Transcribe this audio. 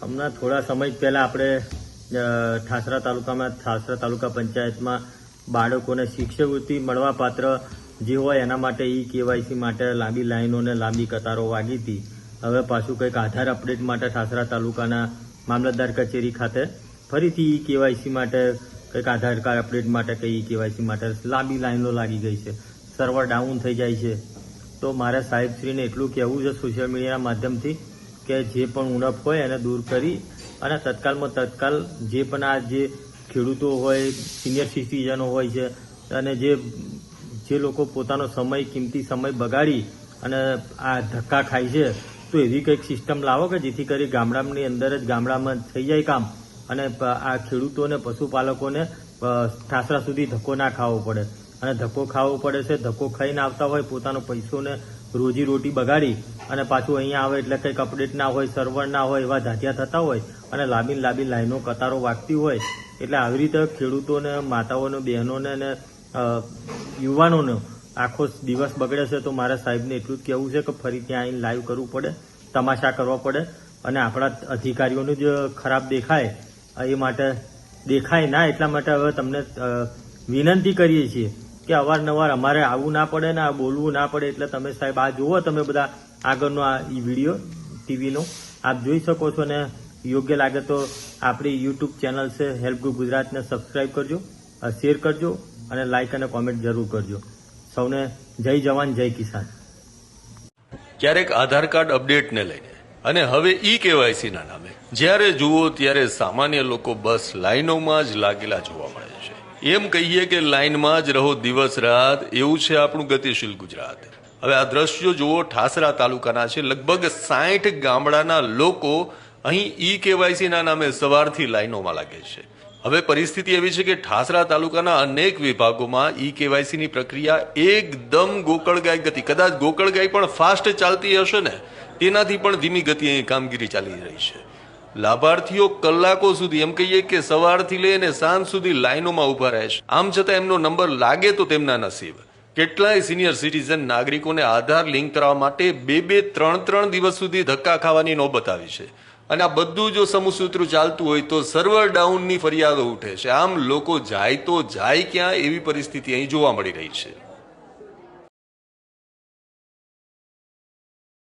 હમણાં થોડા સમય પહેલા આપણે ઠાસરા તાલુકા પંચાયતમાં બાળકોને શિષ્યવૃત્તિ મળવા પાત્ર જે હોય એના માટે કેવાયસી માટે લાંબી લાઈનો ને લાંબી કતારો વાગી હતી. હવે પાછું કંઈક આધાર અપડેટ માટે ઠાસરા તાલુકાના મામલતદાર કચેરી ખાતે ફરીથી કેવાયસી માટે કંઈક આધાર કાર્ડ અપડેટ માટે કંઈ કેવાયસી માટે લાંબી લાઈનો લાગી ગઈ છે. સર્વર ડાઉન થઈ જાય છે. તો મારે સાહેબશ્રીને એટલું કહેવું છે સોશિયલ મીડિયાના માધ્યમથી કે જે પણ ઉણપ હોય એને દૂર કરી અને તત્કાલ જે પણ આ જે ખેડૂતો હોય, સિનિયર સિટીઝનો હોય છે અને જે લોકો પોતાનો કિંમતી સમય બગાડી અને આ ધક્કા ખાય છે, તો એવી કંઈક સિસ્ટમ લાવો કે જેથી કરી ગામડાની અંદર જ ગામડામાં થઈ જાય કામ અને આ ખેડૂતોને પશુપાલકોને ઠાસરા સુધી ધક્કો ના ખાવો પડે. અને ધક્કો ખાવો પડે છે, ધક્કો ખાઈને આવતા હોય પોતાનો પૈસોને રોજી બગાડી અને પાછું અહીંયા આવે એટલે કંઈક અપડેટ ના હોય, સર્વર ના હોય, એવા ધાધ્યા થતા હોય અને લાંબી લાઈનો કતારો વાગતી હોય. એટલે આવી રીતે ખેડૂતોને, માતાઓને, બહેનોને અને યુવાનોને આખો દિવસ બગડે છે. તો મારા સાહેબને એટલું જ કહેવું છે કે ફરી ત્યાં આવીને લાઈવ કરવું પડે, તમાશા કરવા પડે અને આપણા અધિકારીઓનું જ ખરાબ દેખાય એ માટે દેખાય ના, એટલા માટે હવે તમને વિનંતી કરીએ છીએ કે અવારનવાર અમારે આવવું ના પડે ને આ બોલવું ના પડે. એટલે તમે સાહેબ આ જુઓ, તમે બધા આગળનો આ વિડીયો ટીવીનો આપ જોઈ શકો છો ને યોગ્ય લાગે તો આપણી યુટ્યુબ ચેનલ છે હેલ્પ ગ્રુપ ગુજરાતને સબસ્ક્રાઇબ કરજો, શેર કરજો અને લાઇક અને કોમેન્ટ જરૂર કરજો. સૌને જય જવાન, જય કિસાન. ક્યારેક આધાર કાર્ડ અપડેટને લઈને અને હવે કેવાયસી ના નામે જ્યારે જુઓ ત્યારે સામાન્ય લોકો બસ લાઈનોમાં જ લાગેલા જોવા મળે છે. એમ કહીએ કે લાઈનમાં જ રહો દિવસ રાત, એવું છે આપણું ગતિશીલ ગુજરાત. હવે આ દ્રશ્યો જુઓ ઠાસરા તાલુકાના છે. લગભગ 60 ગામડાના લોકો અહીં કેવાયસી ના નામે સવારથી લાઈનોમાં લાગે છે. હવે પરિસ્થિતિ એવી છે કે ઠાસરા તાલુકાના અનેક વિભાગોમાં કેવાયસી ની પ્રક્રિયા એકદમ ગોકળગાય ગતિ, કદાચ ગોકળગાય પણ ફાસ્ટ ચાલતી હશે ને તેનાથી પણ ધીમી ગતિ અહીં કામગીરી ચાલી રહી છે. લાભાર્થીઓ કલાકો સુધી, એમ કહીએ કે સવારથી લઈને સાંજ સુધી લાઈનોમાં ઉભા રહે છે. આમ છતાં એમનો નંબર લાગે તો તેમના નસીબ. કેટલાય સિનિયર સિટીઝન નાગરિકોને આધાર લિંક કરવા માટે 2-3 દિવસ સુધી ધક્કા ખાવાની નોબત આવી છે. અને આ બધું જો સમૂહસૂત્રું ચાલતું હોય તો સર્વર ડાઉનની ફરિયાદો ઉઠે છે. આમ લોકો જાય તો જાય ક્યાં એવી પરિસ્થિતિ અહીં જોવા મળી રહી છે.